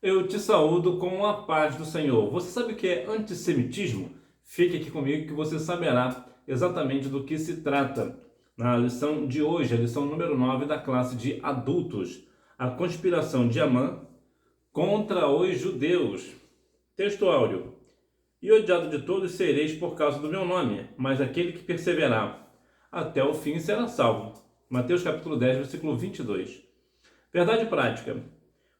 Eu te saúdo com a paz do Senhor. Você sabe o que é antissemitismo? Fique aqui comigo que você saberá exatamente do que se trata. Na lição de hoje, a lição número 9 da classe de adultos, a conspiração de Amã contra os judeus. Texto áureo. E odiado de todos sereis por causa do meu nome, mas aquele que perseverar até o fim será salvo. Mateus capítulo 10, versículo 22. Verdade prática.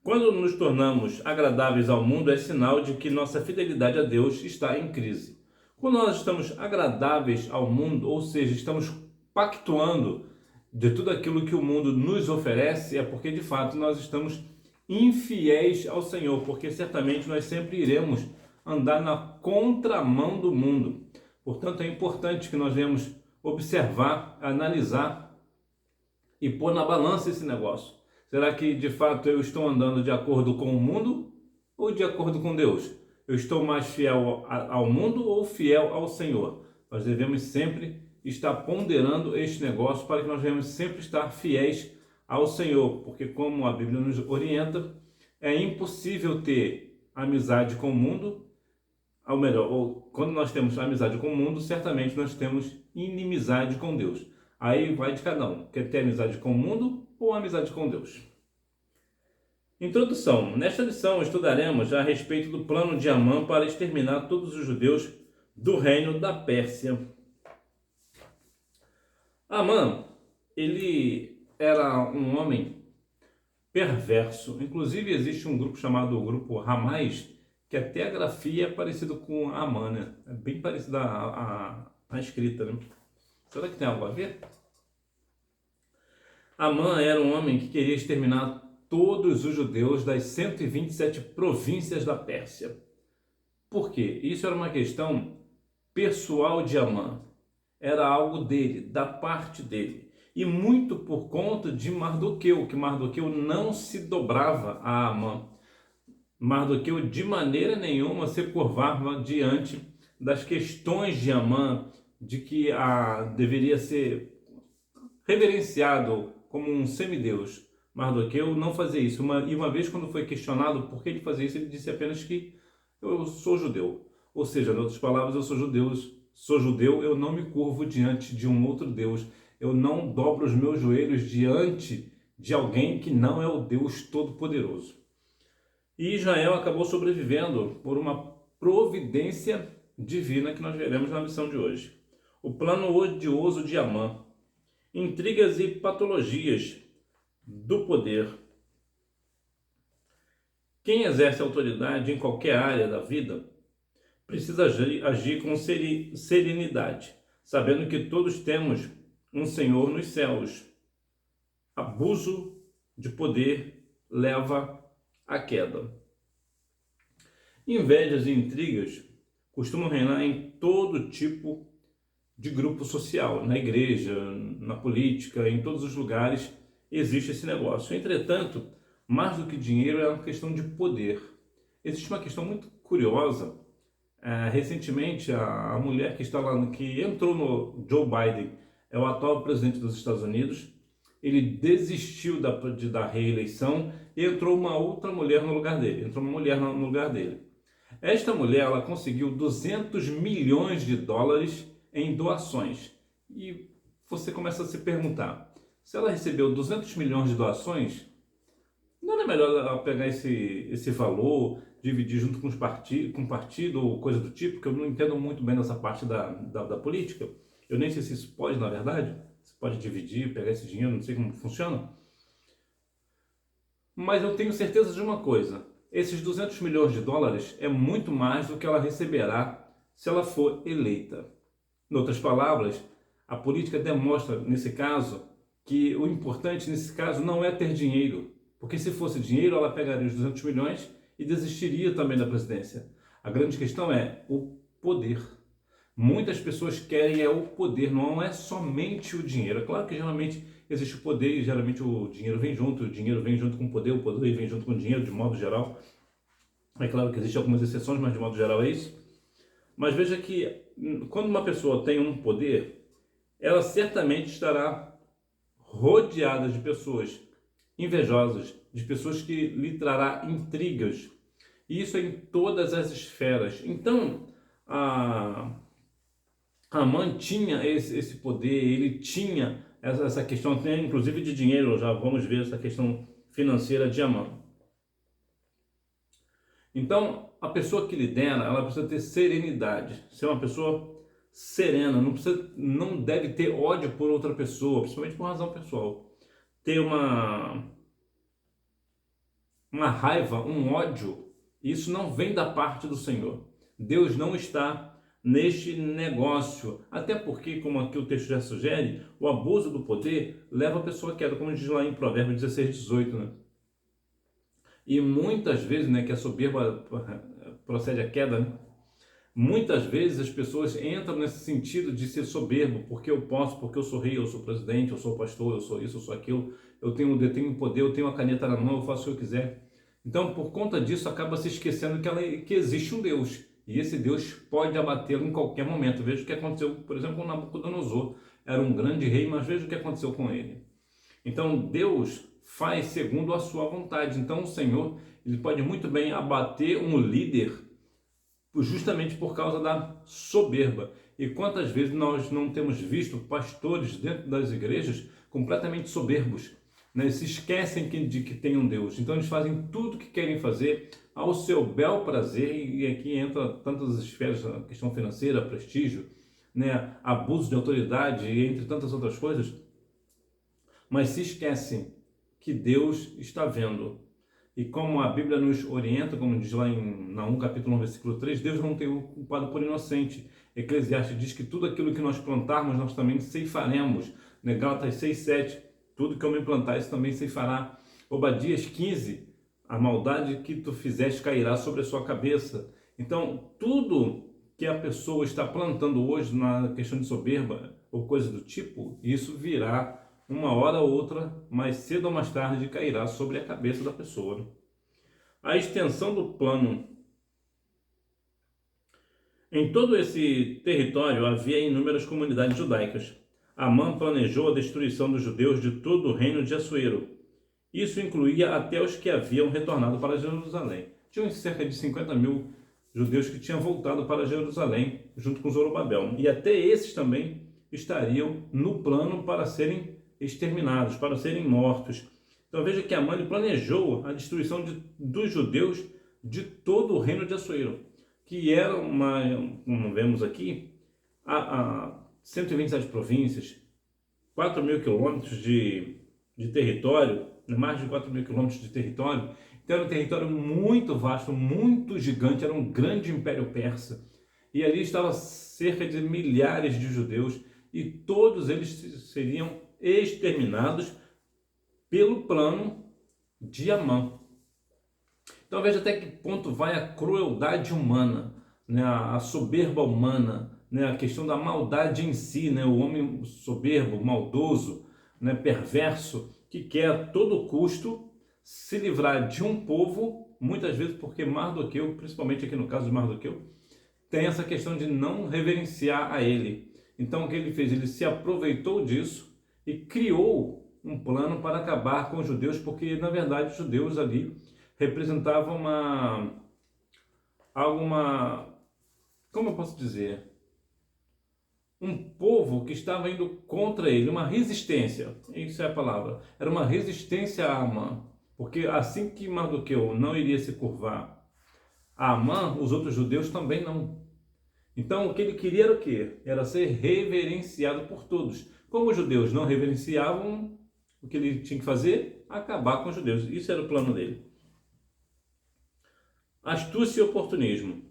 Quando nos tornamos agradáveis ao mundo, é sinal de que nossa fidelidade a Deus está em crise. Quando nós estamos agradáveis ao mundo, ou seja, estamos pactuando de tudo aquilo que o mundo nos oferece, é porque de fato nós estamos infiéis ao Senhor, porque certamente nós sempre iremos andar na contramão do mundo. Portanto, é importante que nós venhamos observar, analisar e pôr na balança esse negócio. Será que de fato eu estou andando de acordo com o mundo ou de acordo com Deus? Eu estou mais fiel ao mundo ou fiel ao Senhor? Nós devemos sempre estar ponderando este negócio para que nós venhamos sempre estar fiéis ao Senhor, porque como a Bíblia nos orienta, é impossível ter amizade com o mundo, ou melhor, quando nós temos amizade com o mundo, certamente nós temos inimizade com Deus. Aí vai de cada um. Quer ter amizade com o mundo ou amizade com Deus? Introdução. Nesta lição estudaremos a respeito do plano de Amã para exterminar todos os judeus do reino da Pérsia. Amã, ele era um homem perverso. Inclusive existe um grupo chamado Grupo Ramais, que até a grafia é parecida com Amã, né? É bem parecida a escrita, né? Será que tem algo a ver? Amã era um homem que queria exterminar todos os judeus das 127 províncias da Pérsia. Por quê? Isso era uma questão pessoal de Amã. Era algo dele, da parte dele. E muito por conta de Mardoqueu, que Mardoqueu não se dobrava a Amã. Mardoqueu de maneira nenhuma se curvava diante das questões de Amã, de que deveria ser reverenciado como um semideus. Mardoqueu não fazia isso. E uma vez, quando foi questionado por que ele fazia isso, ele disse apenas que eu sou judeu. Ou seja, em outras palavras, eu sou judeu, eu não me curvo diante de um outro Deus. Eu não dobro os meus joelhos diante de alguém que não é o Deus Todo-Poderoso. E Israel acabou sobrevivendo por uma providência divina que nós veremos na lição de hoje. O plano odioso de Amã. Intrigas e patologias do poder. Quem exerce autoridade em qualquer área da vida precisa agir com serenidade, sabendo que todos temos um Senhor nos céus. Abuso de poder leva à queda. Invejas e intrigas costumam reinar em todo tipo de grupo social, na igreja, na política, em todos os lugares existe esse negócio. Entretanto, mais do que dinheiro, é uma questão de poder. Existe uma questão muito curiosa. Recentemente, a mulher que está lá, que entrou no Joe Biden, é o atual presidente dos Estados Unidos. Ele desistiu da reeleição e entrou uma outra mulher no lugar dele. Entrou uma mulher no lugar dele. Esta mulher, ela conseguiu 200 milhões de dólares em doações. E você começa a se perguntar, se ela recebeu 200 milhões de doações, não era melhor ela pegar esse valor, dividir junto com com o partido ou coisa do tipo, que eu não entendo muito bem dessa parte da política. Eu nem sei se isso pode, na verdade. Você pode dividir, pegar esse dinheiro, não sei como funciona. Mas eu tenho certeza de uma coisa. Esses 200 milhões de dólares é muito mais do que ela receberá se ela for eleita. Em outras palavras, a política demonstra, nesse caso, que o importante nesse caso não é ter dinheiro. Porque se fosse dinheiro, ela pegaria os 200 milhões e desistiria também da presidência. A grande questão é o poder. Muitas pessoas querem o poder, não é somente o dinheiro. É claro que geralmente existe o poder e geralmente o dinheiro vem junto com o poder vem junto com o dinheiro, de modo geral. É claro que existem algumas exceções, mas de modo geral é isso. Mas veja que quando uma pessoa tem um poder, ela certamente estará rodeada de pessoas invejosas, de pessoas que lhe trará intrigas. E isso é em todas as esferas. Então, Amã tinha esse poder, ele tinha essa questão, inclusive de dinheiro, já vamos ver essa questão financeira de Amã. Então, a pessoa que lidera, ela precisa ter serenidade, ser uma pessoa serena, não deve ter ódio por outra pessoa, principalmente por razão pessoal. Ter uma raiva, um ódio, isso não vem da parte do Senhor. Deus não está neste negócio, até porque, como aqui o texto já sugere, o abuso do poder leva a pessoa à queda, como diz lá em Provérbios 16:18, né? E muitas vezes, né, que a soberba procede à queda, né? Muitas vezes as pessoas entram nesse sentido de ser soberbo, porque eu posso, porque eu sou rei, eu sou presidente, eu sou pastor, eu sou isso, eu sou aquilo, eu detenho poder, eu tenho a caneta na mão, eu faço o que eu quiser. Então, por conta disso, acaba se esquecendo que existe um Deus, e esse Deus pode abatê-lo em qualquer momento. Veja o que aconteceu, por exemplo, com Nabucodonosor. Era um grande rei, mas veja o que aconteceu com ele. Então, Deus faz segundo a sua vontade. Então, o Senhor, ele pode muito bem abater um líder justamente por causa da soberba. E quantas vezes nós não temos visto pastores dentro das igrejas completamente soberbos, né? Eles se esquecem de que tem um Deus. Então eles fazem tudo o que querem fazer ao seu bel prazer, e aqui entra tantas esferas, a questão financeira, prestígio, né? Abuso de autoridade, entre tantas outras coisas, mas se esquecem que Deus está vendo. E como a Bíblia nos orienta, como diz lá em Naum capítulo 1, versículo 3, Deus não tem o culpado por inocente. Eclesiastes diz que tudo aquilo que nós plantarmos, nós também ceifaremos. Gálatas 6:7, tudo que eu me plantar, isso também ceifará. Obadias 15, a maldade que tu fizeste cairá sobre a sua cabeça. Então, tudo que a pessoa está plantando hoje na questão de soberba ou coisa do tipo, isso virá uma hora ou outra, mais cedo ou mais tarde, cairá sobre a cabeça da pessoa. A extensão do plano. Em todo esse território havia inúmeras comunidades judaicas. Amã planejou a destruição dos judeus de todo o reino de Assuero. Isso incluía até os que haviam retornado para Jerusalém. Tinham cerca de 50 mil judeus que tinham voltado para Jerusalém, junto com Zorobabel. E até esses também estariam no plano para serem exterminados, para serem mortos. Então veja que Amã planejou a destruição dos judeus de todo o reino de Assuero, que era como vemos aqui, a 127 províncias, 4.000 quilômetros de território, mais de 4.000 quilômetros de território. Então era um território muito vasto, muito gigante, era um grande império persa. E ali estavam cerca de milhares de judeus, e todos eles seriam exterminados pelo plano de Amã. Então veja até que ponto vai a crueldade humana, né? A soberba humana, né? A questão da maldade em si, né? O homem soberbo, maldoso, né? Perverso, que quer a todo custo se livrar de um povo, muitas vezes porque Mardoqueu, principalmente aqui no caso de Mardoqueu, tem essa questão de não reverenciar a ele. Então o que ele fez? Ele se aproveitou disso e criou um plano para acabar com os judeus, porque na verdade os judeus ali representavam como eu posso dizer? Um povo que estava indo contra ele, uma resistência, isso é a palavra, era uma resistência a Amã, porque assim que Mardoqueu não iria se curvar a Amã, os outros judeus também não. Então o que ele queria era o quê? Era ser reverenciado por todos. Como os judeus não reverenciavam, o que ele tinha que fazer? Acabar com os judeus. Isso era o plano dele. Astúcia e oportunismo.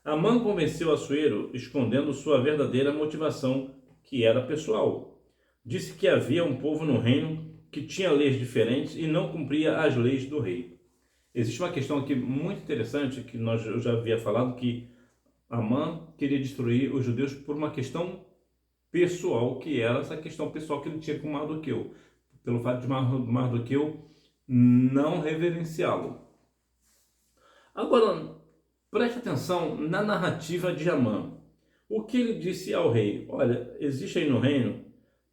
Amã convenceu Assuero escondendo sua verdadeira motivação, que era pessoal. Disse que havia um povo no reino que tinha leis diferentes e não cumpria as leis do rei. Existe uma questão aqui muito interessante que eu já havia falado, que Amã queria destruir os judeus por uma questão pessoal, que era essa questão pessoal que ele tinha com Mardoqueu, pelo fato de Mardoqueu não reverenciá-lo. Agora, preste atenção na narrativa de Amã. O que ele disse ao rei? Olha, existe aí no reino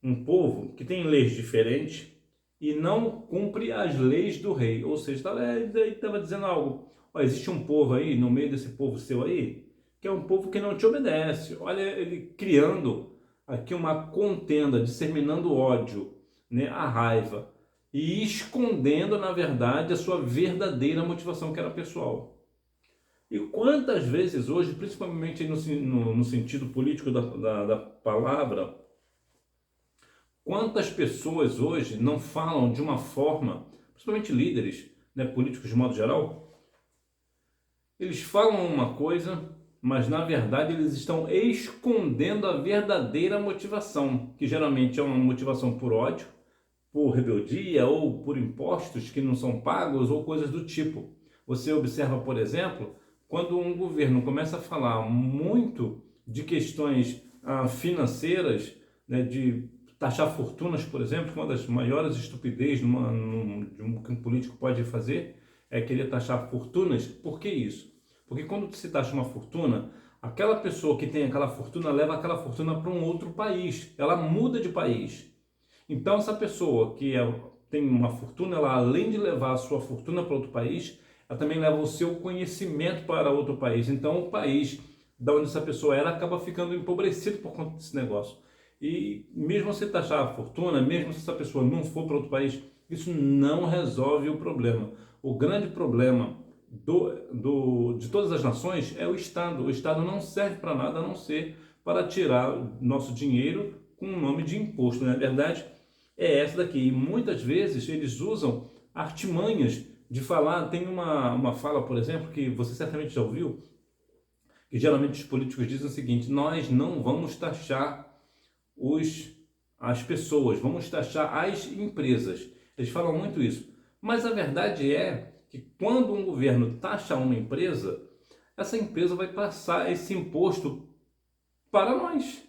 um povo que tem leis diferentes e não cumpre as leis do rei. Ou seja, ele estava dizendo algo. Ó, existe um povo aí, no meio desse povo seu aí, que é um povo que não te obedece. Olha, ele criando aqui uma contenda, disseminando ódio, né, a raiva, e escondendo, na verdade, a sua verdadeira motivação, que era pessoal. E quantas vezes hoje, principalmente no sentido político da palavra, quantas pessoas hoje não falam de uma forma, principalmente líderes, né, políticos de modo geral, eles falam uma coisa, mas na verdade eles estão escondendo a verdadeira motivação, que geralmente é uma motivação por ódio, por rebeldia ou por impostos que não são pagos ou coisas do tipo. Você observa, por exemplo, quando um governo começa a falar muito de questões financeiras, né, de taxar fortunas, por exemplo, uma das maiores estupidez que um político pode fazer é querer taxar fortunas. Por que isso? Porque quando se taxa uma fortuna, aquela pessoa que tem aquela fortuna leva aquela fortuna para um outro país, ela muda de país. Então, essa pessoa que tem uma fortuna, ela além de levar a sua fortuna para outro país, ela também leva o seu conhecimento para outro país. Então, o país da onde essa pessoa era acaba ficando empobrecido por conta desse negócio. E mesmo você taxar a fortuna, mesmo se essa pessoa não for para outro país, isso não resolve o problema. O grande problema de todas as nações é o Estado. O Estado não serve para nada a não ser para tirar nosso dinheiro com o nome de imposto. Na verdade, é essa daqui. E muitas vezes eles usam artimanhas de falar. Tem uma fala, por exemplo, que você certamente já ouviu, que geralmente os políticos dizem o seguinte: nós não vamos taxar as pessoas, vamos taxar as empresas. Eles falam muito isso. Mas a verdade é que quando um governo taxa uma empresa, essa empresa vai passar esse imposto para nós.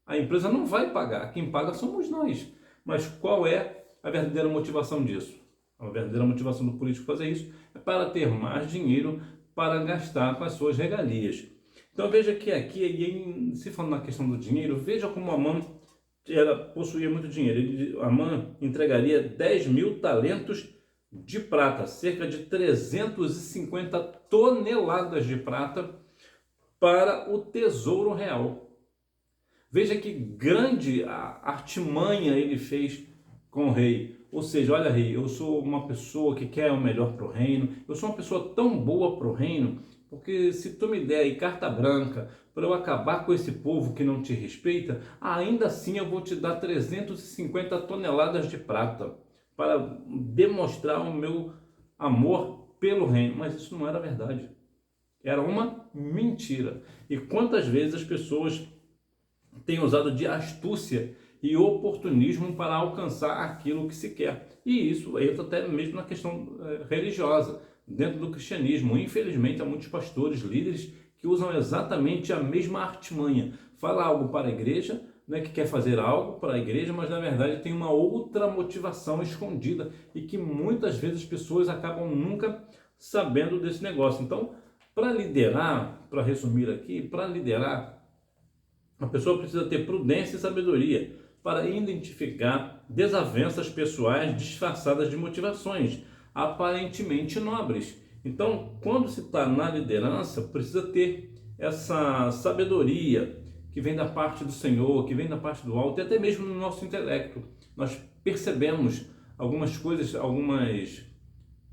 A empresa não vai pagar, quem paga somos nós. Mas qual é a verdadeira motivação disso? A verdadeira motivação do político fazer isso é para ter mais dinheiro para gastar com as suas regalias. Então veja que aqui, se falando na questão do dinheiro, veja como Amã possuía muito dinheiro. Amã entregaria 10 mil talentos de prata, cerca de 350 toneladas de prata, para o tesouro real. Veja que grande artimanha ele fez com o rei. Ou seja, olha, rei, eu sou uma pessoa que quer o melhor para o reino, eu sou uma pessoa tão boa para o reino, porque se tu me der aí carta branca para eu acabar com esse povo que não te respeita, ainda assim eu vou te dar 350 toneladas de prata para demonstrar o meu amor pelo reino. Mas isso não era verdade. Era uma mentira. E quantas vezes as pessoas têm usado de astúcia e oportunismo para alcançar aquilo que se quer. E isso entra até mesmo na questão religiosa, dentro do cristianismo. Infelizmente, há muitos pastores, líderes, que usam exatamente a mesma artimanha. Fala algo para a igreja, né, que quer fazer algo para a igreja, mas na verdade tem uma outra motivação escondida e que muitas vezes as pessoas acabam nunca sabendo desse negócio. Então, para liderar, para resumir aqui, para liderar, a pessoa precisa ter prudência e sabedoria para identificar desavenças pessoais disfarçadas de motivações aparentemente nobres. Então, quando se está na liderança, precisa ter essa sabedoria que vem da parte do Senhor, que vem da parte do alto, e até mesmo no nosso intelecto. Nós percebemos algumas coisas,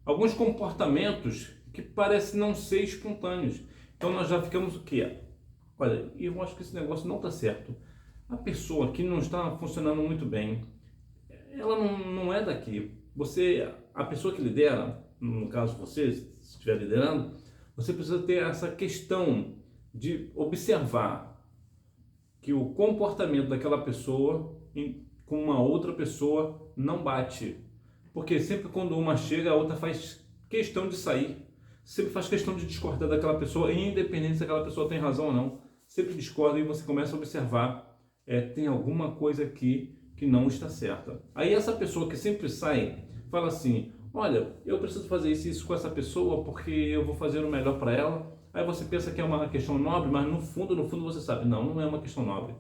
alguns comportamentos que parecem não ser espontâneos. Então nós já ficamos o quê? Olha, eu acho que esse negócio não está certo. A pessoa que não está funcionando muito bem, ela não é daqui. A pessoa que lidera, no caso você, se estiver liderando, você precisa ter essa questão de observar que o comportamento daquela pessoa com uma outra pessoa não bate. Porque sempre quando uma chega, a outra faz questão de sair. Sempre faz questão de discordar daquela pessoa, independente se aquela pessoa tem razão ou não. Sempre discorda e você começa a observar, tem alguma coisa aqui que não está certa. Aí essa pessoa que sempre sai, fala assim: olha, eu preciso fazer isso com essa pessoa porque eu vou fazer o melhor para ela. Aí você pensa que é uma questão nobre, mas no fundo você sabe, não é uma questão nobre.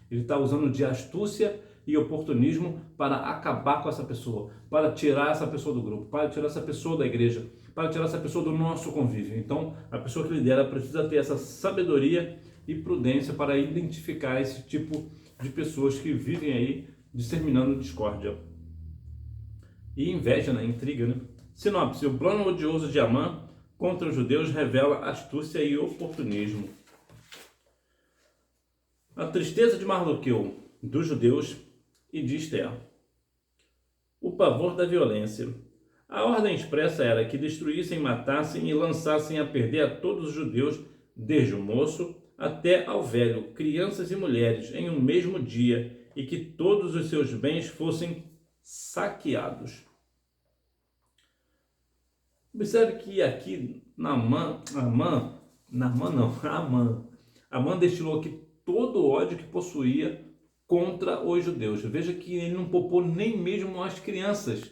Ele está usando de astúcia e oportunismo para acabar com essa pessoa, para tirar essa pessoa do grupo, para tirar essa pessoa da igreja, para tirar essa pessoa do nosso convívio. Então, a pessoa que lidera precisa ter essa sabedoria e prudência para identificar esse tipo de pessoas que vivem aí disseminando discórdia e inveja, né? Intriga, né? Sinopse: o plano odioso de Amã contra os judeus revela astúcia e oportunismo. A tristeza de Mardoqueu, dos judeus e de Esther. O pavor da violência. A ordem expressa era que destruíssem, matassem e lançassem a perder a todos os judeus, desde o moço até ao velho, crianças e mulheres, em um mesmo dia, e que todos os seus bens fossem saqueados. Observe que aqui Amã destilou aqui todo o ódio que possuía contra os judeus. Veja que ele não poupou nem mesmo as crianças,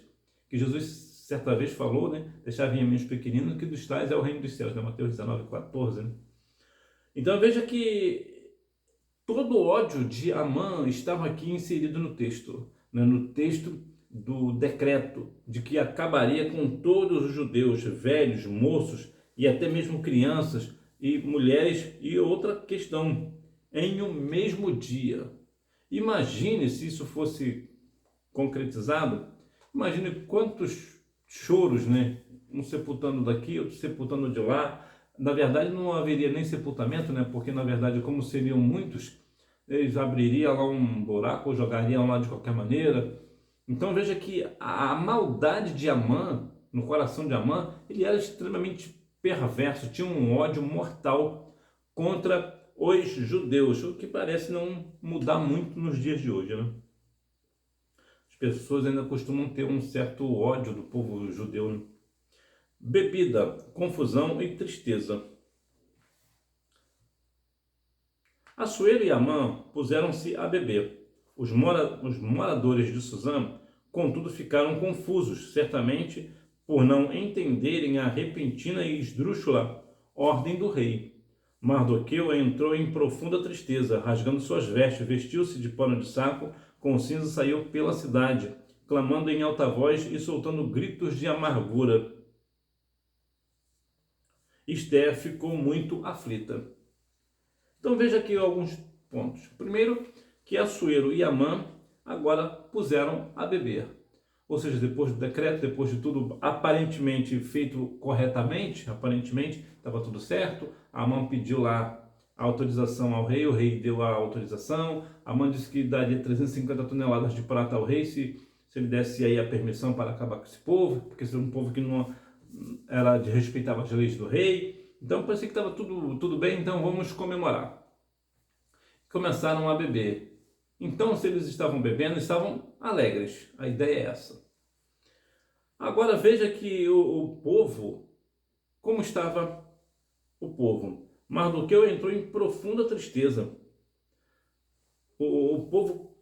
que Jesus certa vez falou, né? Deixar vir a meus pequeninos, que dos tais é o reino dos céus, né? Mateus 19:14. Né? Então veja que todo o ódio de Amã estava aqui inserido no texto, né? No texto do decreto de que acabaria com todos os judeus, velhos, moços e até mesmo crianças e mulheres. E outra questão, em um mesmo dia. Imagine se isso fosse concretizado, imagine quantos choros, né? Um sepultando daqui, outro sepultando de lá. Na verdade não haveria nem sepultamento, né? Porque na verdade, como seriam muitos, eles abririam lá um buraco ou jogariam lá de qualquer maneira. Então veja que a maldade de Amã, no coração de Amã, ele era extremamente perverso, tinha um ódio mortal contra os judeus, o que parece não mudar muito nos dias de hoje, né? As pessoas ainda costumam ter um certo ódio do povo judeu, né? Bebida, confusão e tristeza. Assuero e Amã puseram-se a beber. Os moradores de Suzã, contudo, ficaram confusos, certamente por não entenderem a repentina e esdrúxula ordem do rei. Mardoqueu entrou em profunda tristeza, rasgando suas vestes, vestiu-se de pano de saco, com cinza saiu pela cidade, clamando em alta voz e soltando gritos de amargura. Esther ficou muito aflita. Então veja aqui alguns pontos. Primeiro, que Assuero e Amã agora puseram a beber. Ou seja, depois do decreto, depois de tudo aparentemente feito corretamente, aparentemente estava tudo certo, Amã pediu lá a autorização ao rei, o rei deu a autorização, Amã disse que daria 350 toneladas de prata ao rei se ele desse aí a permissão para acabar com esse povo, porque esse era um povo que não era de respeitava as leis do rei. Então parecia que estava tudo bem, então vamos comemorar. Começaram a beber. Então, se eles estavam bebendo, estavam alegres. A ideia é essa. Agora veja que o povo, como estava o povo? Mardoqueu entrou em profunda tristeza. O povo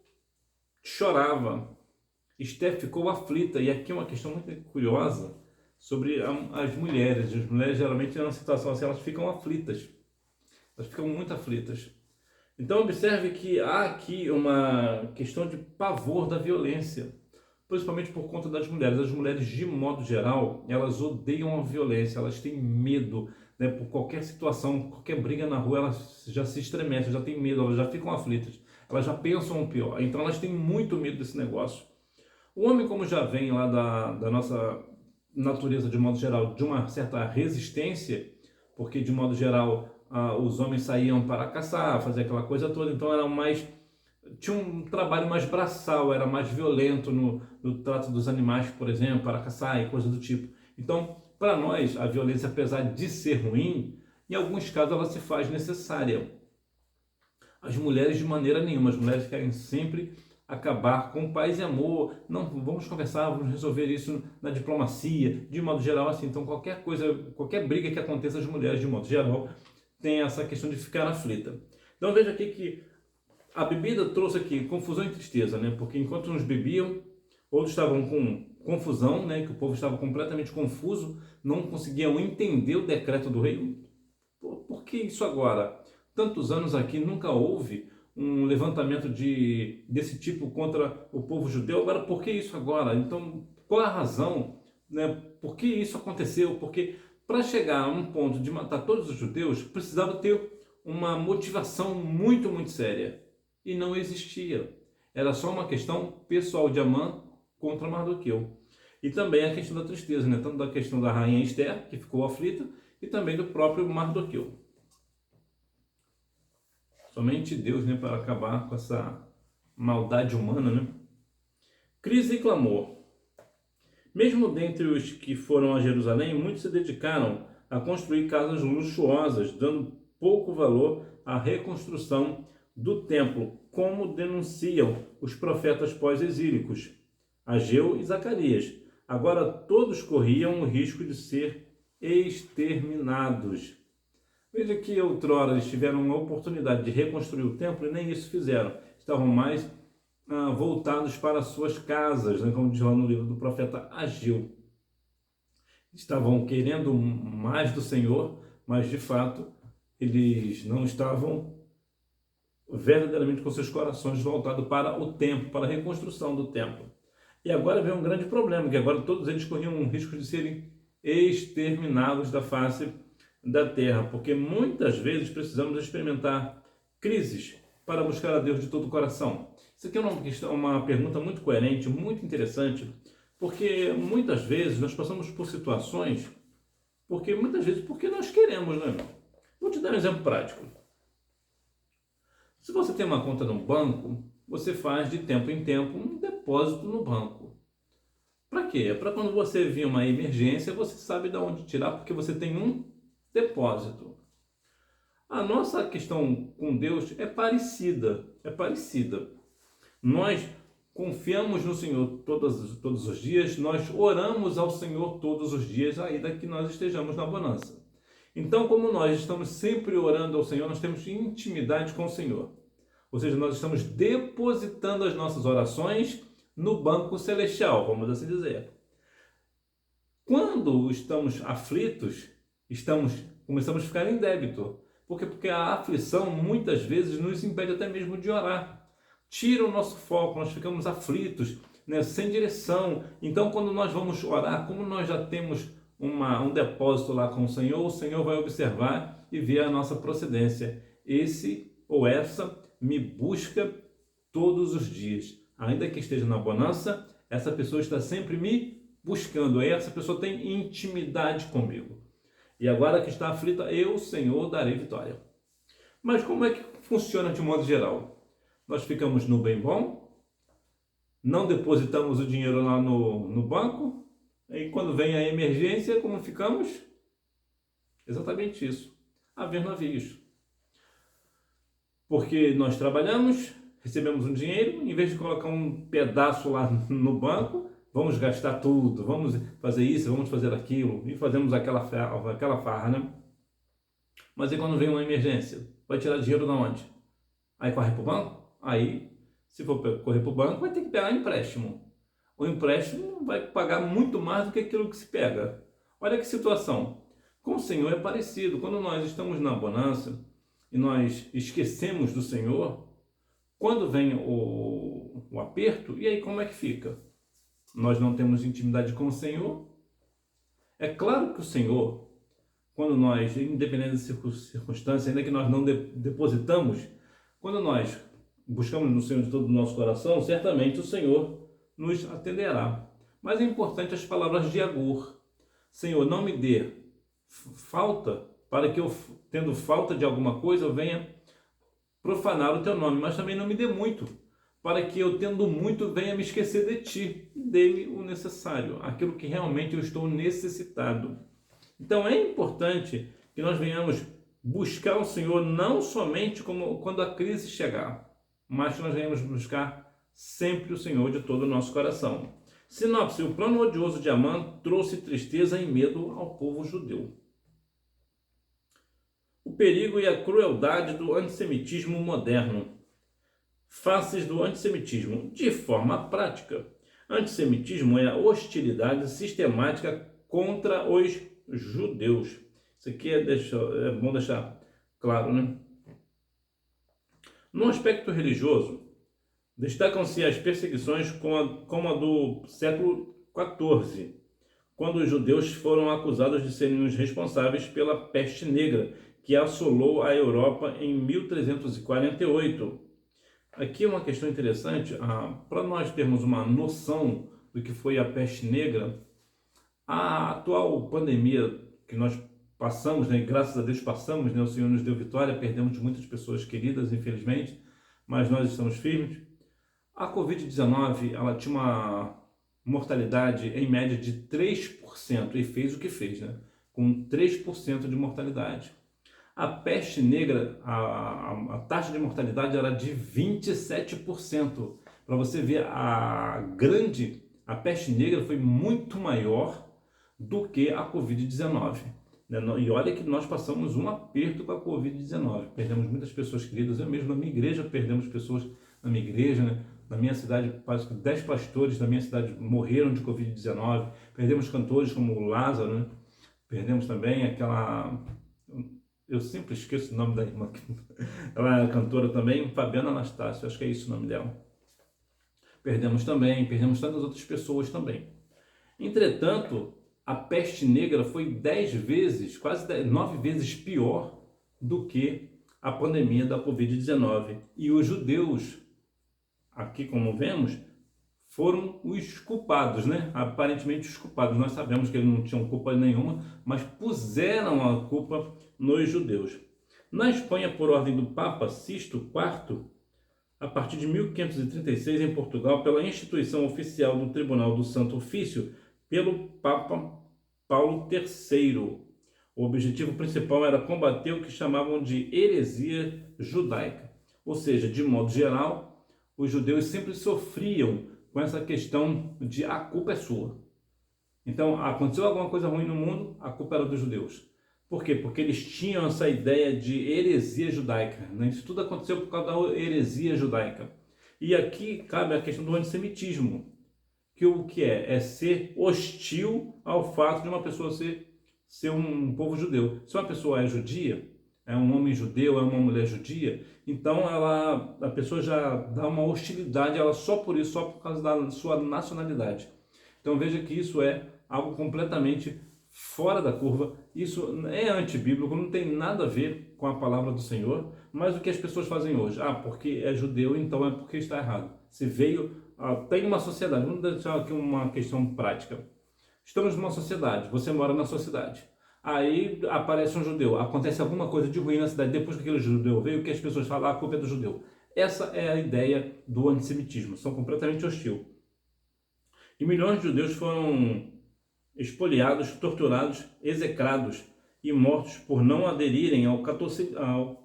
chorava. Esther ficou aflita. E aqui é uma questão muito curiosa sobre as mulheres. As mulheres geralmente, numa situação assim, elas ficam aflitas. Elas ficam muito aflitas. Então observe que há aqui uma questão de pavor da violência, principalmente por conta das mulheres. As mulheres, de modo geral, elas odeiam a violência, elas têm medo, né? Por qualquer situação, qualquer briga na rua, elas já se estremecem, já têm medo, elas já ficam aflitas, elas já pensam o pior. Então elas têm muito medo desse negócio. O homem, como já vem lá da nossa natureza, de modo geral, de uma certa resistência, porque de modo geral os homens saíam para caçar, fazer aquela coisa toda, então tinha um trabalho mais braçal, era mais violento no trato dos animais, por exemplo, para caçar e coisa do tipo. Então, para nós, a violência, apesar de ser ruim, em alguns casos ela se faz necessária. As mulheres, de maneira nenhuma, as mulheres querem sempre acabar com paz e amor, não, vamos conversar, vamos resolver isso na diplomacia, de modo geral, assim. Então qualquer coisa, qualquer briga que aconteça, as mulheres, de modo geral, tem essa questão de ficar aflita. Então veja aqui que a bebida trouxe aqui confusão e tristeza, né? Porque enquanto uns bebiam, outros estavam com confusão, né? Que o povo estava completamente confuso, não conseguiam entender o decreto do rei. Por que isso agora? Tantos anos aqui nunca houve um levantamento desse tipo contra o povo judeu. Agora, por que isso agora? Então, qual a razão? Né? Por que isso aconteceu? Porque para chegar a um ponto de matar todos os judeus, precisava ter uma motivação muito, muito séria. E não existia. Era só uma questão pessoal de Amã contra Mardoqueu. E também a questão da tristeza, né? Tanto da questão da rainha Esther, que ficou aflita, e também do próprio Mardoqueu. Somente Deus, né, para acabar com essa maldade humana, né? Crise e clamor. Mesmo dentre os que foram a Jerusalém, muitos se dedicaram a construir casas luxuosas, dando pouco valor à reconstrução do templo, como denunciam os profetas pós-exílicos, Ageu e Zacarias. Agora todos corriam o risco de ser exterminados. Veja que outrora eles tiveram uma oportunidade de reconstruir o templo e nem isso fizeram. Estavam mais voltados para suas casas, né, como diz lá no livro do profeta Ageu. Estavam querendo mais do Senhor, mas de fato eles não estavam verdadeiramente com seus corações voltados para o templo, para a reconstrução do templo. E agora vem um grande problema, que agora todos eles corriam um risco de serem exterminados da face da terra, porque muitas vezes precisamos experimentar crises para buscar a Deus de todo o coração. Isso aqui é uma pergunta muito coerente, muito interessante, porque muitas vezes nós passamos por situações, porque nós queremos, né? Vou te dar um exemplo prático. Se você tem uma conta no banco, você faz de tempo em tempo um depósito no banco. Para quê? É para quando você vir uma emergência, você sabe de onde tirar, porque você tem um depósito. A nossa questão com Deus é parecida, Nós confiamos no Senhor todos os dias, nós oramos ao Senhor todos os dias, ainda que nós estejamos na bonança. Então, como nós estamos sempre orando ao Senhor, nós temos intimidade com o Senhor. Ou seja, nós estamos depositando as nossas orações no banco celestial, vamos assim dizer. Quando estamos aflitos, começamos a ficar em débito. Por quê? Porque a aflição muitas vezes nos impede até mesmo de orar. Tira o nosso foco, nós ficamos aflitos, né, sem direção. Então, quando nós vamos orar, como nós já temos um depósito lá com o Senhor vai observar e ver a nossa procedência. Esse ou essa me busca todos os dias. Ainda que esteja na bonança, essa pessoa está sempre me buscando. Aí essa pessoa tem intimidade comigo. E agora que está aflita, eu, Senhor, darei vitória. Mas como é que funciona de modo geral? Nós ficamos no bem bom, não depositamos o dinheiro lá no banco, e quando vem a emergência, como ficamos? Exatamente isso, a ver navios. Porque nós trabalhamos, recebemos um dinheiro, em vez de colocar um pedaço lá no banco, vamos gastar tudo, vamos fazer isso, vamos fazer aquilo, e fazemos aquela farra, né? Mas e quando vem uma emergência? Vai tirar dinheiro de onde? Aí corre para o banco? Aí, se for correr para o banco, vai ter que pegar empréstimo. O empréstimo vai pagar muito mais do que aquilo que se pega. Olha que situação. Com o Senhor é parecido. Quando nós estamos na bonança e nós esquecemos do Senhor, quando vem o aperto, e aí como é que fica? Nós não temos intimidade com o Senhor. É claro que o Senhor, quando nós, independente da circunstância, ainda que nós não depositamos, quando nós buscamos no Senhor de todo o nosso coração, certamente o Senhor nos atenderá. Mas é importante as palavras de Agur. Senhor, não me dê falta, para que eu, tendo falta de alguma coisa, eu venha profanar o teu nome, mas também não me dê muito, para que eu, tendo muito, venha me esquecer de ti. Dê-me o necessário, aquilo que realmente eu estou necessitado. Então é importante que nós venhamos buscar o Senhor não somente como quando a crise chegar, mas que nós venhamos buscar sempre o Senhor de todo o nosso coração. Sinopse: o plano odioso de Amã trouxe tristeza e medo ao povo judeu. O perigo e a crueldade do antissemitismo moderno. Faces do antissemitismo. De forma prática, antissemitismo é a hostilidade sistemática contra os judeus. Isso aqui é bom deixar claro, né? No aspecto religioso, destacam-se as perseguições como a do século XIV, quando os judeus foram acusados de serem os responsáveis pela peste negra, que assolou a Europa em 1348. Aqui é uma questão interessante, para nós termos uma noção do que foi a peste negra. A atual pandemia que nós passamos, né, graças a Deus passamos, né, o Senhor nos deu vitória, perdemos muitas pessoas queridas, infelizmente, mas nós estamos firmes. A Covid-19, ela tinha uma mortalidade em média de 3% e fez o que fez, né, com 3% de mortalidade. A peste negra, a taxa de mortalidade era de 27%. Para você ver, a peste negra foi muito maior do que a Covid-19. E olha que nós passamos um aperto com a Covid-19. Perdemos muitas pessoas queridas. Eu mesmo na minha igreja perdemos pessoas na minha igreja, né? Na minha cidade, quase 10 pastores da minha cidade morreram de Covid-19. Perdemos cantores como o Lázaro, né? Perdemos também aquela... Eu sempre esqueço o nome da irmã. Ela é cantora também, Fabiana Anastácio, acho que é isso o nome dela. Perdemos tantas outras pessoas também. Entretanto, a peste negra foi 10 vezes, quase 9 vezes pior do que a pandemia da Covid-19. E os judeus, aqui como vemos, foram os culpados, né? Aparentemente os culpados. Nós sabemos que eles não tinham culpa nenhuma, mas puseram a culpa nos judeus. Na Espanha, por ordem do Papa Sisto IV, a partir de 1536, em Portugal, pela instituição oficial do Tribunal do Santo Ofício, pelo Papa Paulo III. O objetivo principal era combater o que chamavam de heresia judaica. Ou seja, de modo geral, os judeus sempre sofriam com essa questão de a culpa é sua. Então, aconteceu alguma coisa ruim no mundo, a culpa era dos judeus. Por quê? Porque eles tinham essa ideia de heresia judaica, né? Isso tudo aconteceu por causa da heresia judaica. E aqui cabe a questão do antissemitismo, que o que é? É ser hostil ao fato de uma pessoa ser um povo judeu. Se uma pessoa é judia, é um homem judeu, é uma mulher judia, então a pessoa já dá uma hostilidade a ela só por isso, só por causa da sua nacionalidade. Então veja que isso é algo completamente fora da curva, isso é antibíblico, não tem nada a ver com a palavra do Senhor, mas o que as pessoas fazem hoje, porque é judeu, então é porque está errado. Se veio, tem uma sociedade, vamos deixar aqui uma questão prática. Estamos numa sociedade, você mora na sociedade. Aí aparece um judeu, acontece alguma coisa de ruim na cidade, depois que aquele judeu veio, o que as pessoas falam? A culpa é do judeu. Essa é a ideia do antissemitismo, são completamente hostil. E milhões de judeus foram expoliados, torturados, execrados e mortos por não aderirem ao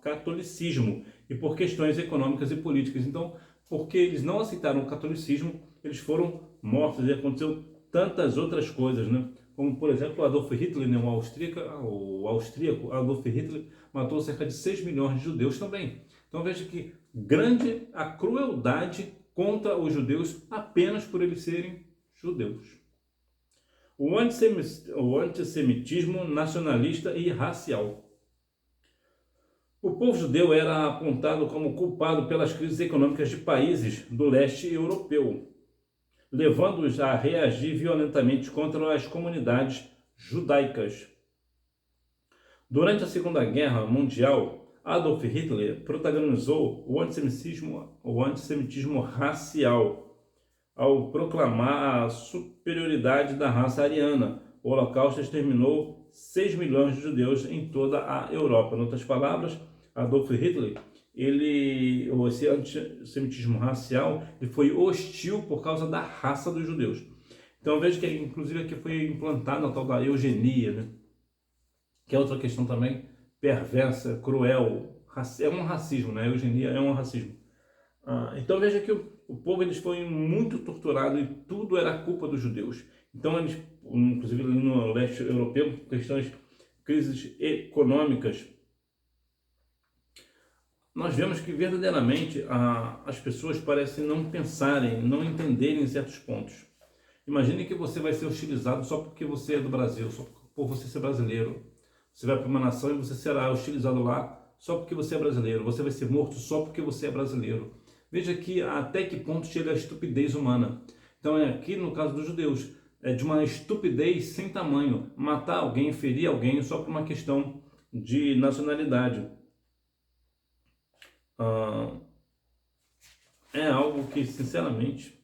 catolicismo e por questões econômicas e políticas. Então, porque eles não aceitaram o catolicismo, eles foram mortos e aconteceu tantas outras coisas, né? Como, por exemplo, Adolf Hitler, né? o austríaco Adolf Hitler matou cerca de 6 milhões de judeus também. Então veja que grande a crueldade contra os judeus apenas por eles serem judeus. O antissemitismo nacionalista e racial. O povo judeu era apontado como culpado pelas crises econômicas de países do leste europeu, levando-os a reagir violentamente contra as comunidades judaicas. Durante a Segunda Guerra Mundial, Adolf Hitler protagonizou o antissemitismo racial ao proclamar a superioridade da raça ariana. O Holocausto exterminou 6 milhões de judeus em toda a Europa. Em outras palavras, Adolf Hitler, esse antissemitismo racial, ele foi hostil por causa da raça dos judeus. Então veja que inclusive aqui foi implantada a tal da eugenia, né? Que é outra questão também perversa, cruel, é um racismo, né? A eugenia é um racismo. Então veja que o povo eles foi muito torturado e tudo era culpa dos judeus. Então eles, inclusive no leste europeu, questões, crises econômicas, nós vemos que verdadeiramente as pessoas parecem não pensarem, não entenderem certos pontos. Imagine que você vai ser hostilizado só porque você é do Brasil, só por você ser brasileiro. Você vai para uma nação e você será hostilizado lá só porque você é brasileiro, você vai ser morto só porque você é brasileiro. Veja que até que ponto chega a estupidez humana. Então aqui no caso dos judeus, é de uma estupidez sem tamanho, matar alguém, ferir alguém só por uma questão de nacionalidade. É algo que, sinceramente,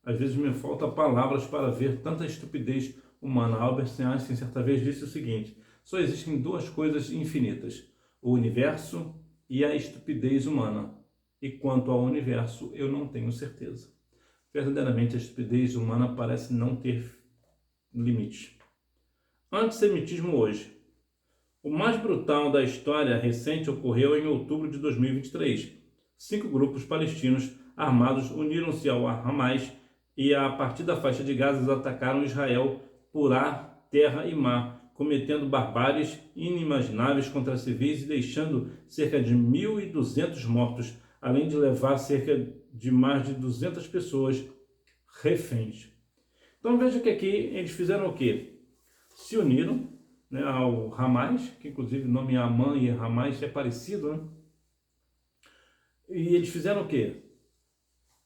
às vezes me falta palavras para ver tanta estupidez humana. Albert Einstein certa vez disse o seguinte: só existem duas coisas infinitas, o universo e a estupidez humana. E quanto ao universo, eu não tenho certeza. Verdadeiramente, a estupidez humana parece não ter limite. Antissemitismo hoje. O mais brutal da história recente ocorreu em outubro de 2023. 5 grupos palestinos armados uniram-se ao Hamas e, a partir da faixa de Gaza, atacaram Israel por ar, terra e mar, cometendo barbáries inimagináveis contra civis e deixando cerca de 1.200 mortos, além de levar cerca de mais de 200 pessoas reféns. Então veja que aqui eles fizeram o quê? Se uniram, né, ao Hamas, que inclusive o nome Amã e Hamas é parecido, né? E eles fizeram o quê?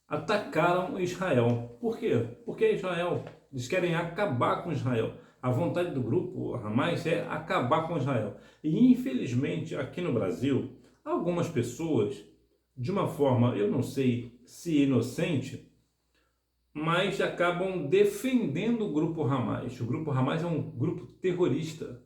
Atacaram Israel. Por quê? Porque Israel, eles querem acabar com Israel. A vontade do grupo Hamas é acabar com Israel. E infelizmente aqui no Brasil, algumas pessoas, de uma forma, eu não sei se inocente, mas acabam defendendo o grupo Hamas. O grupo Hamas é um grupo terrorista.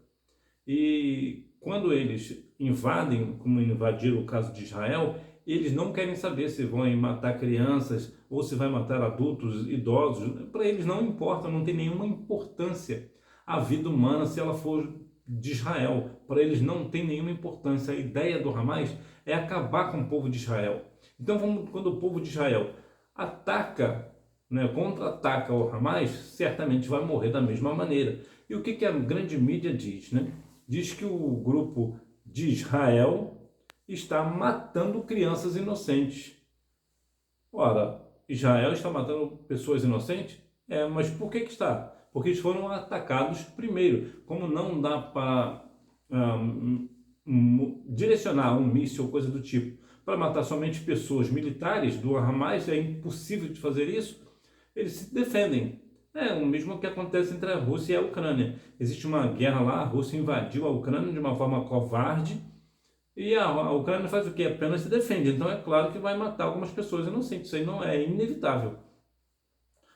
E quando eles invadem, como invadiram o caso de Israel, eles não querem saber se vão matar crianças ou se vai matar adultos, idosos. Para eles não importa, não tem nenhuma importância a vida humana se ela for de Israel. Para eles não tem nenhuma importância. A ideia do Hamas é acabar com o povo de Israel. Então, quando o povo de Israel ataca, né, contra-ataca o Hamas, certamente vai morrer da mesma maneira. E o que a grande mídia diz, né? Diz que o grupo de Israel está matando crianças inocentes. Ora, Israel está matando pessoas inocentes? Mas por que está? Porque eles foram atacados primeiro. Como não dá para direcionar um míssil ou coisa do tipo para matar somente pessoas militares do Hamas, é impossível de fazer isso, eles se defendem. É o mesmo que acontece entre a Rússia e a Ucrânia. Existe uma guerra lá, a Rússia invadiu a Ucrânia de uma forma covarde e a Ucrânia faz o quê? Apenas se defende. Então é claro que vai matar algumas pessoas inocentes. Isso aí não é inevitável.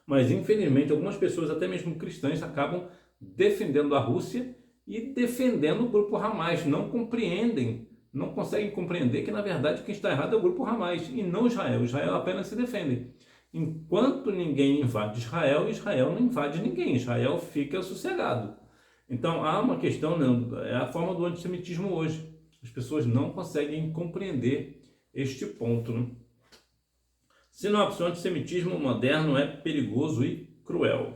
Mas infelizmente algumas pessoas, até mesmo cristãs, acabam defendendo a Rússia e defendendo o grupo Hamas. Não compreendem, não conseguem compreender que na verdade quem está errado é o grupo Hamas e não Israel. Israel apenas se defende. Enquanto ninguém invade Israel, Israel não invade ninguém, Israel fica sossegado. Então há uma questão, né, é a forma do antissemitismo hoje. As pessoas não conseguem compreender este ponto. Né? Sinopse: o antissemitismo moderno é perigoso e cruel.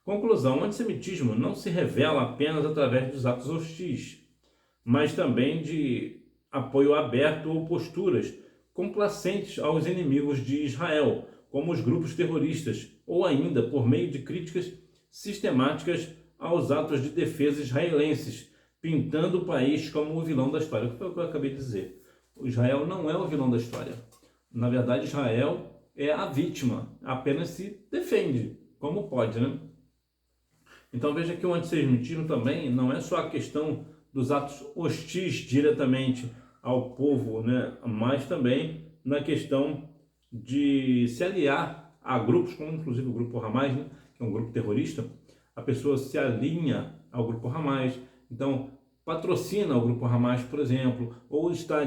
Conclusão: o antissemitismo não se revela apenas através dos atos hostis, mas também de apoio aberto ou posturas complacentes aos inimigos de Israel, como os grupos terroristas, ou ainda por meio de críticas sistemáticas aos atos de defesa israelenses, pintando o país como o vilão da história. O que foi o que eu acabei de dizer? O Israel não é o vilão da história. Na verdade, Israel é a vítima, apenas se defende, como pode, né? Então veja que o antissemitismo também não é só a questão dos atos hostis diretamente ao povo, né? Mas também na questão de se aliar a grupos, como inclusive o grupo Hamas, né? Que é um grupo terrorista. A pessoa se alinha ao grupo Hamas, então patrocina o grupo Hamas, por exemplo, ou está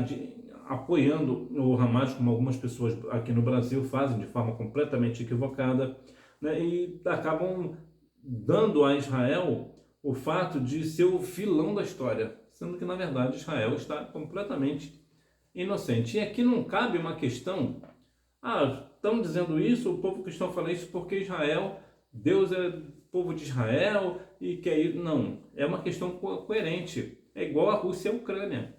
apoiando o Hamas, como algumas pessoas aqui no Brasil fazem de forma completamente equivocada, né? E acabam dando a Israel o fato de ser o vilão da história, sendo que na verdade Israel está completamente inocente. E aqui não cabe uma questão, estão dizendo isso, o povo cristão fala isso porque Israel, Deus é povo de Israel e quer ir. Não, é uma questão coerente, é igual a Rússia e a Ucrânia.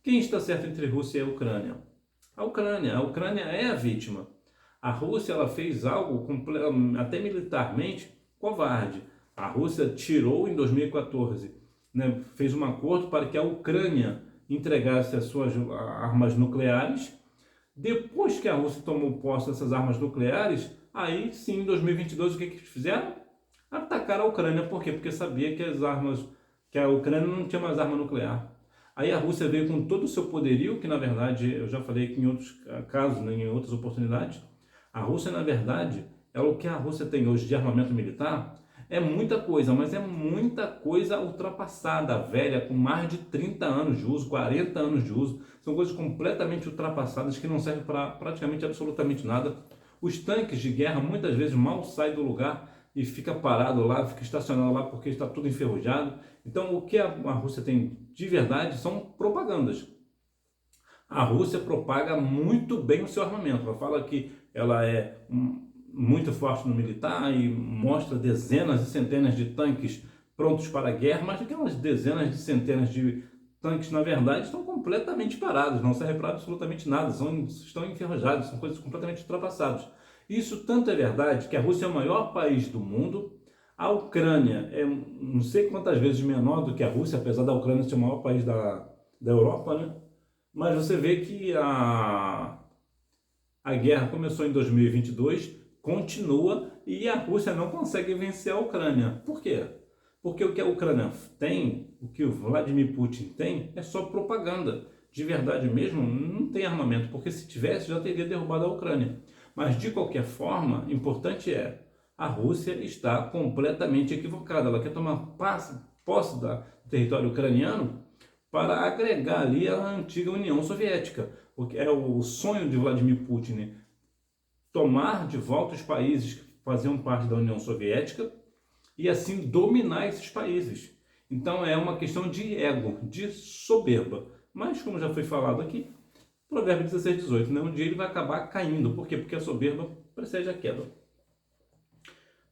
Quem está certo entre Rússia e a Ucrânia? A Ucrânia é a vítima. A Rússia ela fez algo até militarmente covarde. A Rússia tirou em 2014, né, fez um acordo para que a Ucrânia entregasse as suas armas nucleares. Depois que a Rússia tomou posse dessas armas nucleares, aí sim, em 2022, o que eles fizeram? Atacaram a Ucrânia. Por quê? Porque sabia que a Ucrânia não tinha mais arma nuclear. Aí a Rússia veio com todo o seu poderio, que na verdade, eu já falei aqui em outros casos, né, em outras oportunidades, a Rússia, na verdade, o que a Rússia tem hoje de armamento militar é muita coisa, mas é muita coisa ultrapassada, velha, com mais de 30 anos de uso, 40 anos de uso. São coisas completamente ultrapassadas que não servem para praticamente absolutamente nada. Os tanques de guerra muitas vezes mal saem do lugar e fica parado lá, fica estacionado lá porque está tudo enferrujado. Então, o que a Rússia tem de verdade são propagandas. A Rússia propaga muito bem o seu armamento. Ela fala que ela é muito forte no militar e mostra dezenas e centenas de tanques prontos para a guerra, mas aquelas dezenas de centenas de tanques, na verdade, estão completamente parados, não servem para absolutamente nada, estão enferrujados, são coisas completamente ultrapassadas. Isso tanto é verdade que a Rússia é o maior país do mundo, a Ucrânia é não sei quantas vezes menor do que a Rússia, apesar da Ucrânia ser o maior país da Europa, né? Mas você vê que a guerra começou em 2022, continua e a Rússia não consegue vencer a Ucrânia. Por quê? Porque o que a Ucrânia tem, o que o Vladimir Putin tem, é só propaganda. De verdade mesmo, não tem armamento, porque se tivesse já teria derrubado a Ucrânia. Mas de qualquer forma, importante a Rússia está completamente equivocada. Ela quer tomar posse do território ucraniano para agregar ali a antiga União Soviética. Porque é o sonho de Vladimir Putin, né? Tomar de volta os países que faziam parte da União Soviética e assim dominar esses países. Então é uma questão de ego, de soberba. Mas como já foi falado aqui, Provérbio 16, 18, né? Um dia ele vai acabar caindo. Por quê? Porque a soberba precede a queda.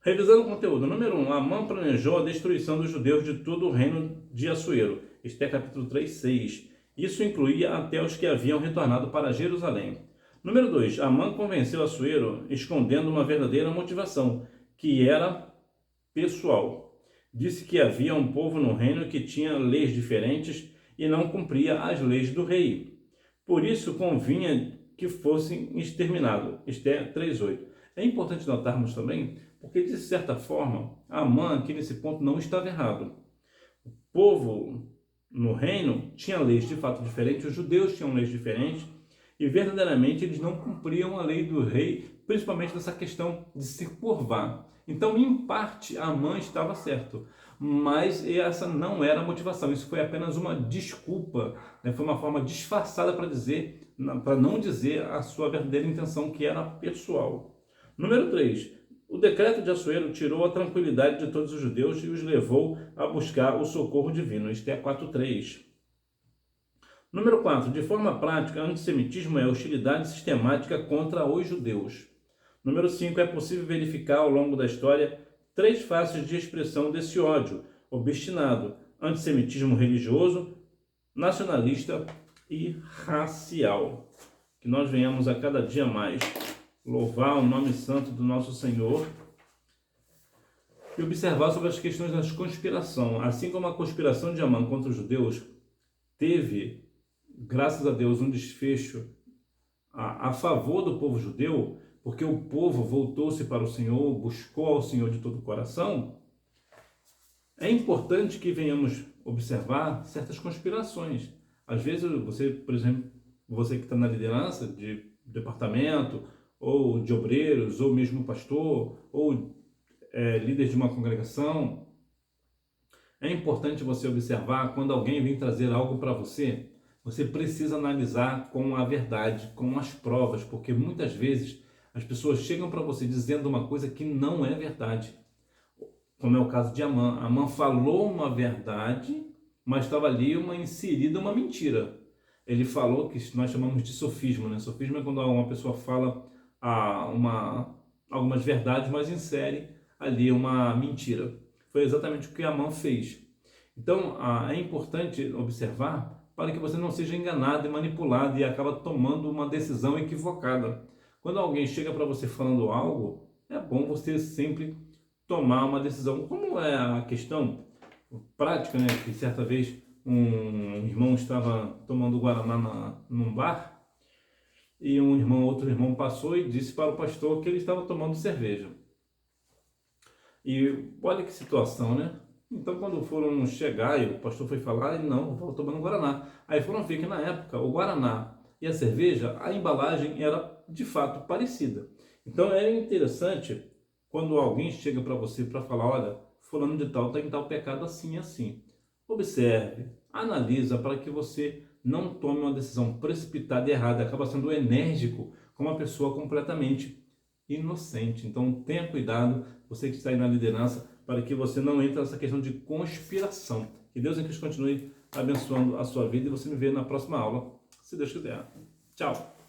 Revisando o conteúdo. Número 1. Amã planejou a destruição dos judeus de todo o reino de Assuero. Este é capítulo 3, 6. Isso incluía até os que haviam retornado para Jerusalém. Número 2. Amã convenceu Assuero escondendo uma verdadeira motivação, que era pessoal. Disse que havia um povo no reino que tinha leis diferentes e não cumpria as leis do rei. Por isso convinha que fossem exterminados. Esther 3:8. É importante notarmos também, porque de certa forma, Amã aqui nesse ponto não estava errado. O povo no reino tinha leis de fato diferentes, os judeus tinham leis diferentes, e verdadeiramente eles não cumpriam a lei do rei, principalmente nessa questão de se curvar. Então, em parte, Amã estava certo, mas essa não era a motivação, isso foi apenas uma desculpa, né? Foi uma forma disfarçada para não dizer a sua verdadeira intenção, que era pessoal. Número 3. O decreto de Assuero tirou a tranquilidade de todos os judeus e os levou a buscar o socorro divino. Esther 4:3. Número 4. De forma prática, antissemitismo é hostilidade sistemática contra os judeus. Número 5. É possível verificar ao longo da história 3 faces de expressão desse ódio obstinado: antissemitismo religioso, nacionalista e racial. Que nós venhamos a cada dia mais louvar o nome santo do nosso Senhor e observar sobre as questões da conspiração. Assim como a conspiração de Amã contra os judeus teve, graças a Deus, um desfecho a favor do povo judeu, porque o povo voltou-se para o Senhor, buscou ao Senhor de todo o coração, é importante que venhamos observar certas conspirações. Às vezes você, por exemplo, você que está na liderança de departamento, ou de obreiros, ou mesmo pastor, ou líder de uma congregação, é importante você observar quando alguém vem trazer algo para você, você precisa analisar com a verdade, com as provas, porque muitas vezes as pessoas chegam para você dizendo uma coisa que não é verdade, como é o caso de Amã. Amã falou uma verdade, mas estava ali inserida uma mentira. Ele falou que nós chamamos de sofisma, né? Sofisma é quando uma pessoa fala algumas verdades, mas insere ali uma mentira. Foi exatamente o que Amã fez. Então, é importante observar para que você não seja enganado e manipulado e acaba tomando uma decisão equivocada. Quando alguém chega para você falando algo, é bom você sempre tomar uma decisão. Como é a questão prática, né? Que certa vez um irmão estava tomando guaraná num bar e outro irmão passou e disse para o pastor que ele estava tomando cerveja. E olha que situação, né? Então, quando foram chegar e o pastor foi falar, ele não, eu estava tomando guaraná. Aí foram ver que na época o guaraná e a cerveja, a embalagem era de fato parecida. Então é interessante quando alguém chega para você para falar, olha, fulano de tal tem tal pecado assim e assim. Observe, analisa para que você não tome uma decisão precipitada e errada, acaba sendo enérgico com uma pessoa completamente inocente. Então tenha cuidado, você que está aí na liderança, para que você não entre nessa questão de conspiração. Que Deus em Cristo continue abençoando a sua vida e você me vê na próxima aula, se Deus quiser. Tchau!